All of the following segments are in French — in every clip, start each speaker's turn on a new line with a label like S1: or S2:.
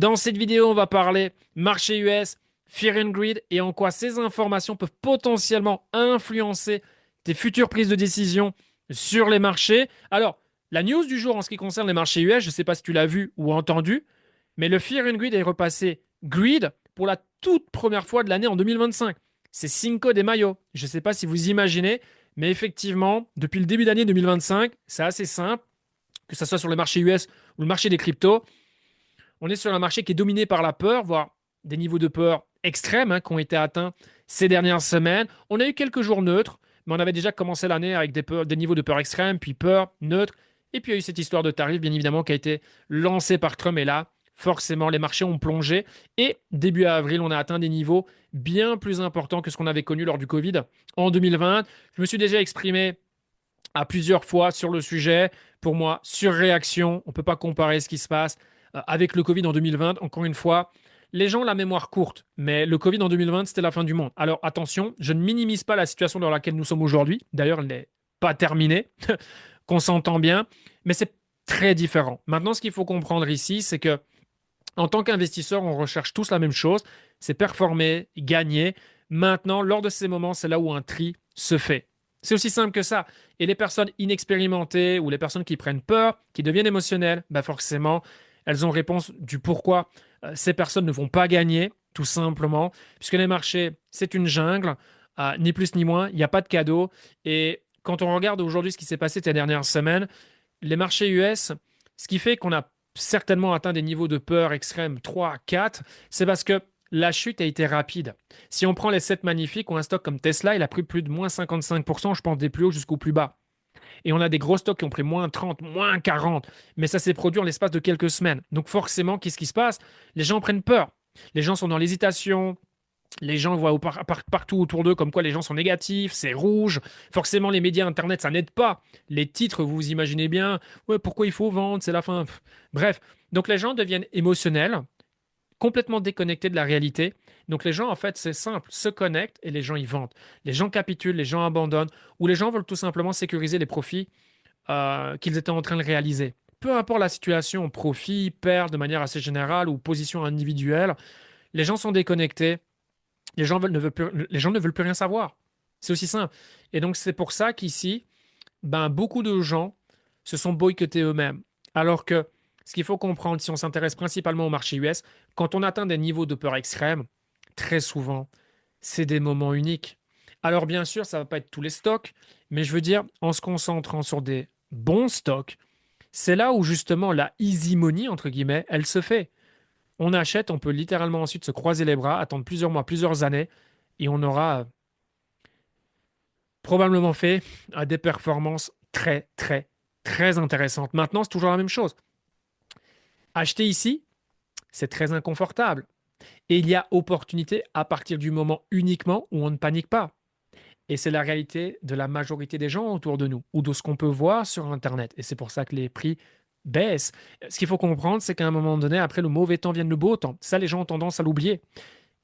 S1: Dans cette vidéo, on va parler marché US, Fear and Greed et en quoi ces informations peuvent potentiellement influencer tes futures prises de décision sur les marchés. Alors, la news du jour en ce qui concerne les marchés US, je ne sais pas si tu l'as vu ou entendu, mais le Fear and Greed est repassé Greed pour la toute première fois de l'année en 2025. C'est Cinco de Mayo. Je ne sais pas si vous imaginez, mais effectivement, depuis le début d'année 2025, c'est assez simple, que ce soit sur le marché US ou le marché des cryptos. On est sur un marché qui est dominé par la peur, voire des niveaux de peur extrêmes qui ont été atteints ces dernières semaines. On a eu quelques jours neutres, mais on avait déjà commencé l'année avec des niveaux de peur extrêmes, puis peur, neutre. Et puis il y a eu cette histoire de tarif, bien évidemment, qui a été lancée par Trump. Et là, forcément, les marchés ont plongé. Et début avril, on a atteint des niveaux bien plus importants que ce qu'on avait connu lors du Covid en 2020. Je me suis déjà exprimé à plusieurs fois sur le sujet. Pour moi, surréaction. On ne peut pas comparer ce qui se passe avec le Covid en 2020. Encore une fois, les gens ont la mémoire courte, mais le Covid en 2020, c'était la fin du monde. Alors attention, je ne minimise pas la situation dans laquelle nous sommes aujourd'hui. D'ailleurs, elle n'est pas terminée, qu'on s'entend bien, mais c'est très différent. Maintenant, ce qu'il faut comprendre ici, c'est que en tant qu'investisseur, on recherche tous la même chose, c'est performer, gagner. Maintenant, lors de ces moments, c'est là où un tri se fait. C'est aussi simple que ça. Et les personnes inexpérimentées ou les personnes qui prennent peur, qui deviennent émotionnelles, bah forcément, elles ont réponse du pourquoi ces personnes ne vont pas gagner, tout simplement, puisque les marchés, c'est une jungle, ni plus ni moins, il n'y a pas de cadeau. Et quand on regarde aujourd'hui ce qui s'est passé ces dernières semaines, les marchés US, ce qui fait qu'on a certainement atteint des niveaux de peur extrême 3 à 4, c'est parce que la chute a été rapide. Si on prend les 7 magnifiques ou un stock comme Tesla, il a pris plus de moins 55%, je pense des plus hauts jusqu'au plus bas. Et on a des gros stocks qui ont pris moins 30, moins 40, mais ça s'est produit en l'espace de quelques semaines. Donc forcément, qu'est-ce qui se passe? Les gens prennent peur. Les gens sont dans l'hésitation, les gens voient partout autour d'eux comme quoi les gens sont négatifs, c'est rouge. Forcément, les médias Internet, ça n'aide pas. Les titres, vous vous imaginez bien, ouais, pourquoi il faut vendre, c'est la fin. Bref, donc les gens deviennent émotionnels, complètement déconnectés de la réalité. Donc les gens, en fait, c'est simple, se connectent et les gens y vendent. Les gens capitulent, les gens abandonnent, ou les gens veulent tout simplement sécuriser les profits qu'ils étaient en train de réaliser. Peu importe la situation, profit, perte de manière assez générale ou position individuelle, les gens sont déconnectés. Les gens ne veulent plus rien savoir. C'est aussi simple. Et donc, c'est pour ça qu'ici, ben, beaucoup de gens se sont boycottés eux-mêmes. Alors que ce qu'il faut comprendre, si on s'intéresse principalement au marché US, quand on atteint des niveaux de peur extrême, très souvent, c'est des moments uniques. Alors, bien sûr, ça ne va pas être tous les stocks, mais je veux dire, en se concentrant sur des bons stocks, c'est là où justement la easy money, entre guillemets, elle se fait. On achète, on peut littéralement ensuite se croiser les bras, attendre plusieurs mois, plusieurs années, et on aura probablement fait des performances très, très, très intéressantes. Maintenant, c'est toujours la même chose. Acheter ici, c'est très inconfortable. Et il y a opportunité à partir du moment uniquement où on ne panique pas. Et c'est la réalité de la majorité des gens autour de nous, ou de ce qu'on peut voir sur Internet. Et c'est pour ça que les prix baissent. Ce qu'il faut comprendre, c'est qu'à un moment donné, après le mauvais temps vient le beau temps. Ça, les gens ont tendance à l'oublier.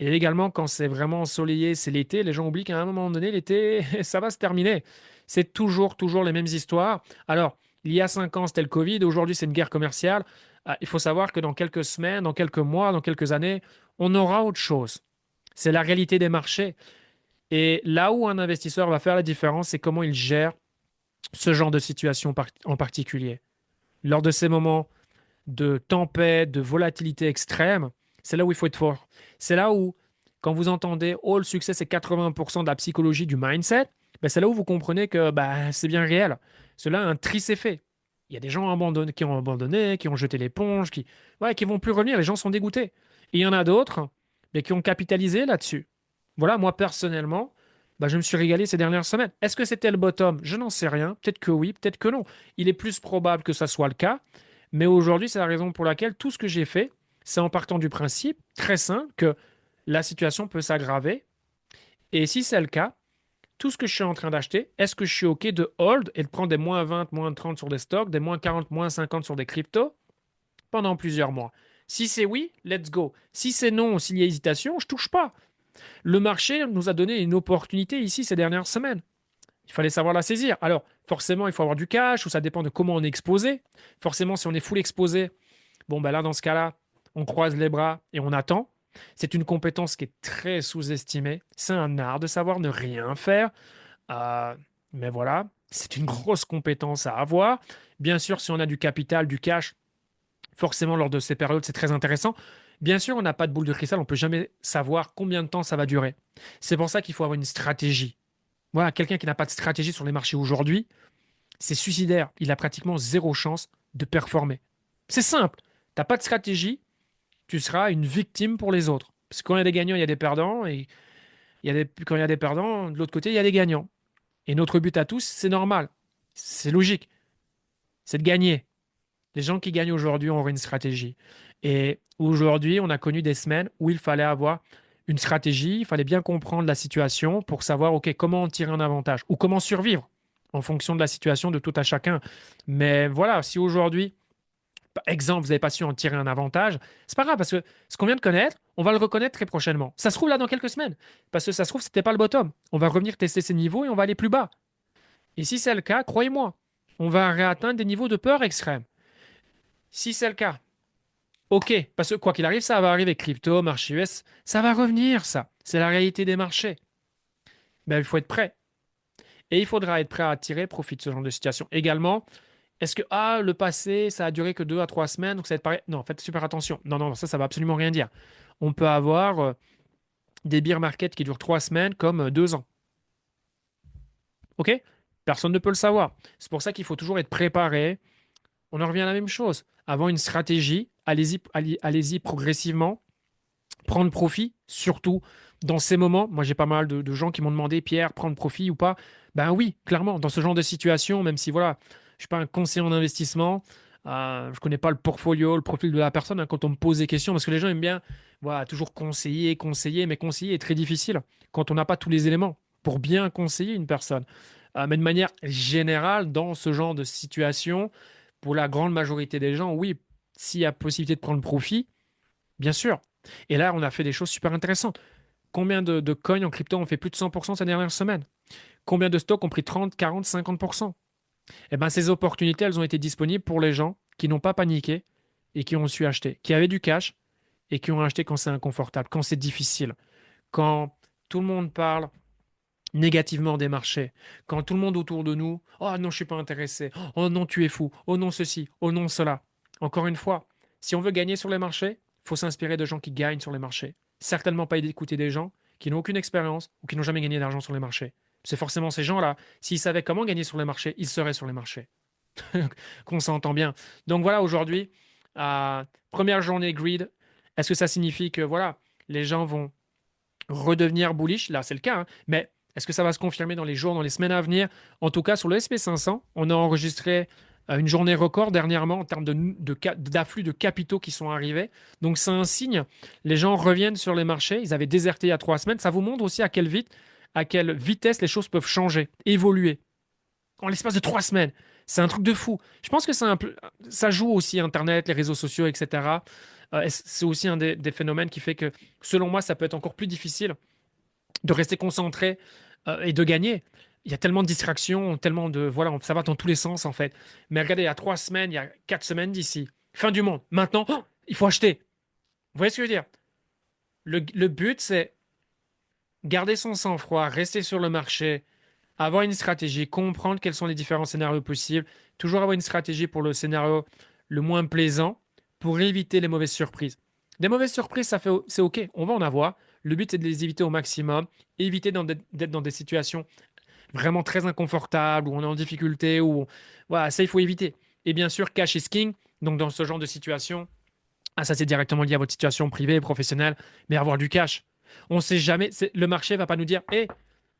S1: Et également, quand c'est vraiment ensoleillé, c'est l'été, les gens oublient qu'à un moment donné, l'été, ça va se terminer. C'est toujours les mêmes histoires. Alors, il y a 5 ans, c'était le Covid. Aujourd'hui, c'est une guerre commerciale. Il faut savoir que dans quelques semaines, dans quelques mois, dans quelques années, on aura autre chose. C'est la réalité des marchés. Et là où un investisseur va faire la différence, c'est comment il gère ce genre de situation en particulier. Lors de ces moments de tempête, de volatilité extrême, c'est là où il faut être fort. C'est là où, quand vous entendez, oh, le succès, c'est 80% de la psychologie du mindset, ben, c'est là où vous comprenez que ben, c'est bien réel. Cela, un tri s'est fait. Il y a des gens qui ont abandonné, qui ont jeté l'éponge, qui vont plus revenir. Les gens sont dégoûtés. Et il y en a d'autres mais qui ont capitalisé là-dessus. Voilà, moi personnellement, ben, je me suis régalé ces dernières semaines. Est-ce que c'était le bottom? Je n'en sais rien. Peut-être que oui, peut-être que non. Il est plus probable que ça soit le cas. Mais aujourd'hui, c'est la raison pour laquelle tout ce que j'ai fait, c'est en partant du principe très simple que la situation peut s'aggraver. Et si c'est le cas, tout ce que je suis en train d'acheter, est-ce que je suis OK de hold et de prendre des moins 20, moins 30 sur des stocks, des moins 40, moins 50 sur des cryptos pendant plusieurs mois? Si c'est oui, let's go. Si c'est non, s'il y a hésitation, je touche pas. Le marché nous a donné une opportunité ici ces dernières semaines. Il fallait savoir la saisir. Alors, forcément, il faut avoir du cash, ou ça dépend de comment on est exposé. Forcément, si on est full exposé, bon, ben là, dans ce cas-là, on croise les bras et on attend. C'est une compétence qui est très sous-estimée. C'est un art de savoir ne rien faire. Euh, mais voilà, c'est une grosse compétence à avoir. Bien sûr, si on a du capital, du cash, forcément, lors de ces périodes, c'est très intéressant. Bien sûr, on n'a pas de boule de cristal, on ne peut jamais savoir combien de temps ça va durer. C'est pour ça qu'il faut avoir une stratégie. Voilà, quelqu'un qui n'a pas de stratégie sur les marchés aujourd'hui, c'est suicidaire. Il a pratiquement zéro chance de performer. C'est simple. Tu n'as pas de stratégie, tu seras une victime pour les autres. Parce que quand il y a des gagnants, il y a des perdants. Et quand il y a des perdants, de l'autre côté, il y a des gagnants. Et notre but à tous, c'est normal. C'est logique. C'est de gagner. Les gens qui gagnent aujourd'hui ont une stratégie. Et aujourd'hui, on a connu des semaines où il fallait avoir une stratégie, il fallait bien comprendre la situation pour savoir, OK, comment en tirer un avantage ou comment survivre en fonction de la situation de tout à chacun. Mais voilà, si aujourd'hui, par exemple, vous n'avez pas su en tirer un avantage, c'est pas grave parce que ce qu'on vient de connaître, on va le reconnaître très prochainement. Ça se trouve là dans quelques semaines parce que ça se trouve, c'était pas le bottom. On va revenir tester ces niveaux et on va aller plus bas. Et si c'est le cas, croyez-moi, on va réatteindre des niveaux de peur extrême. Si c'est le cas, ok, parce que quoi qu'il arrive, ça va arriver. Crypto, marché US, ça va revenir, ça. C'est la réalité des marchés. Mais il faut être prêt. Et il faudra être prêt à tirer profit de ce genre de situation. Également, est-ce que le passé, ça a duré que 2 à 3 semaines, donc ça va être pareil? Non, faites super attention. Non, non, ça va absolument rien dire. On peut avoir des bear markets qui durent 3 semaines comme 2 ans. Ok? Personne ne peut le savoir. C'est pour ça qu'il faut toujours être préparé. On en revient à la même chose. Avoir une stratégie, allez-y progressivement. Prendre profit, surtout dans ces moments. Moi, j'ai pas mal de gens qui m'ont demandé, Pierre, prendre profit ou pas. Ben oui, clairement, dans ce genre de situation, même si voilà, je suis pas un conseiller en investissement, je connais pas le portfolio, le profil de la personne quand on me pose des questions, parce que les gens aiment bien, voilà, toujours conseiller, conseiller, mais conseiller est très difficile quand on n'a pas tous les éléments pour bien conseiller une personne. Mais de manière générale, dans ce genre de situation, pour la grande majorité des gens, oui, s'il y a possibilité de prendre profit, bien sûr. Et là, on a fait des choses super intéressantes. Combien de coins en crypto ont fait plus de 100% ces dernières semaines? Combien de stocks ont pris 30, 40, 50%? Eh bien, ces opportunités, elles ont été disponibles pour les gens qui n'ont pas paniqué et qui ont su acheter, qui avaient du cash et qui ont acheté quand c'est inconfortable, quand c'est difficile, quand tout le monde parle négativement des marchés, quand tout le monde autour de nous, oh non, je suis pas intéressé, oh non, tu es fou, oh non, ceci, oh non, cela. Encore une fois, si on veut gagner sur les marchés, il faut s'inspirer de gens qui gagnent sur les marchés. Certainement pas d'écouter des gens qui n'ont aucune expérience ou qui n'ont jamais gagné d'argent sur les marchés. C'est forcément ces gens-là, s'ils savaient comment gagner sur les marchés, ils seraient sur les marchés. Qu'on s'entend bien. Donc voilà, aujourd'hui, première journée grid, est-ce que ça signifie que voilà, les gens vont redevenir bullish? Là, c'est le cas, hein. Mais est-ce que ça va se confirmer dans les jours, dans les semaines à venir? En tout cas, sur le SP500, on a enregistré une journée record dernièrement en termes d'afflux de capitaux qui sont arrivés. Donc, c'est un signe. Les gens reviennent sur les marchés. Ils avaient déserté il y a 3 semaines. Ça vous montre aussi à quelle vitesse les choses peuvent changer, évoluer. En l'espace de 3 semaines. C'est un truc de fou. Je pense que ça joue aussi Internet, les réseaux sociaux, etc. C'est aussi un des phénomènes qui fait que, selon moi, ça peut être encore plus difficile de rester concentré et de gagner. Il y a tellement de distractions, tellement de... Voilà, ça va dans tous les sens en fait. Mais regardez, il y a 3 semaines, il y a 4 semaines d'ici. Fin du monde. Maintenant, il faut acheter. Vous voyez ce que je veux dire? Le but, c'est garder son sang-froid, rester sur le marché, avoir une stratégie, comprendre quels sont les différents scénarios possibles, toujours avoir une stratégie pour le scénario le moins plaisant pour éviter les mauvaises surprises. Des mauvaises surprises, c'est OK, on va en avoir. Le but, c'est de les éviter au maximum, éviter d'être dans des situations vraiment très inconfortables, où on est en difficulté, voilà, ça, il faut éviter. Et bien sûr, cash is king. Donc, dans ce genre de situation, ça, c'est directement lié à votre situation privée et professionnelle, mais avoir du cash. On ne sait jamais, le marché ne va pas nous dire, hé,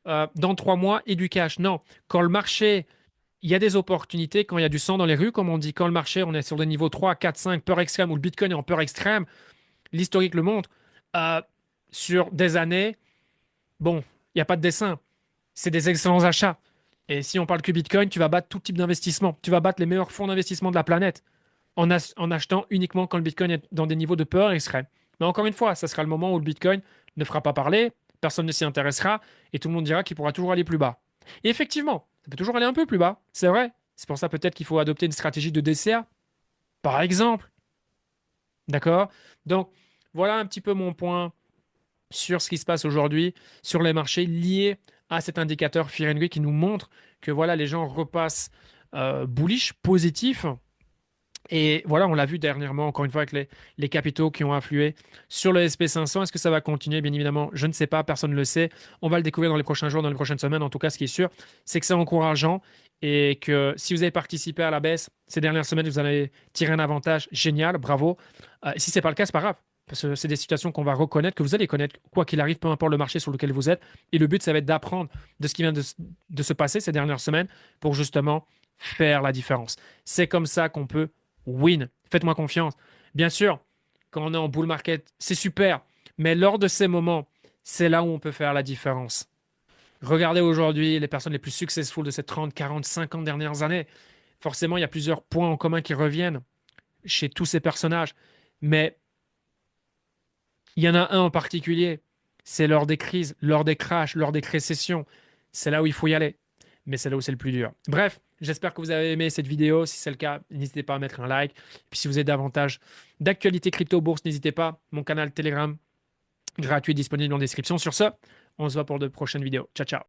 S1: dans 3 mois et du cash. Non, quand le marché, il y a des opportunités, quand il y a du sang dans les rues, comme on dit, quand le marché, on est sur des niveaux 3, 4, 5, peur extrême, où le Bitcoin est en peur extrême, l'historique le montre, euh, sur des années, bon, il n'y a pas de dessin. C'est des excellents achats. Et si on parle que Bitcoin, tu vas battre tout type d'investissement. Tu vas battre les meilleurs fonds d'investissement de la planète en achetant uniquement quand le Bitcoin est dans des niveaux de peur extrême. Mais encore une fois, ça sera le moment où le Bitcoin ne fera pas parler, personne ne s'y intéressera et tout le monde dira qu'il pourra toujours aller plus bas. Et effectivement, ça peut toujours aller un peu plus bas, c'est vrai. C'est pour ça peut-être qu'il faut adopter une stratégie de DCA, par exemple. D'accord? Donc, voilà un petit peu mon point sur ce qui se passe aujourd'hui sur les marchés liés à cet indicateur Fear and Greed qui nous montre que voilà, les gens repassent bullish, positif. Et voilà, on l'a vu dernièrement, encore une fois, avec les capitaux qui ont influé sur le SP500. Est-ce que ça va continuer? Bien évidemment, je ne sais pas, personne ne le sait. On va le découvrir dans les prochains jours, dans les prochaines semaines. En tout cas, ce qui est sûr, c'est que c'est encourageant et que si vous avez participé à la baisse ces dernières semaines, vous allez tirer un avantage génial, bravo. Si ce n'est pas le cas, c'est pas grave. Parce que c'est des situations qu'on va reconnaître, que vous allez connaître, quoi qu'il arrive, peu importe le marché sur lequel vous êtes. Et le but, ça va être d'apprendre de ce qui vient de se passer ces dernières semaines pour justement faire la différence. C'est comme ça qu'on peut win. Faites-moi confiance. Bien sûr, quand on est en bull market, c'est super. Mais lors de ces moments, c'est là où on peut faire la différence. Regardez aujourd'hui les personnes les plus successful de ces 30, 40, 50 dernières années. Forcément, il y a plusieurs points en commun qui reviennent chez tous ces personnages. Mais il y en a un en particulier. C'est lors des crises, lors des crashs, lors des récessions. C'est là où il faut y aller. Mais c'est là où c'est le plus dur. Bref, j'espère que vous avez aimé cette vidéo. Si c'est le cas, n'hésitez pas à mettre un like. Puis si vous avez davantage d'actualités crypto-bourse, n'hésitez pas. Mon canal Telegram gratuit est disponible en description. Sur ce, on se voit pour de prochaines vidéos. Ciao, ciao.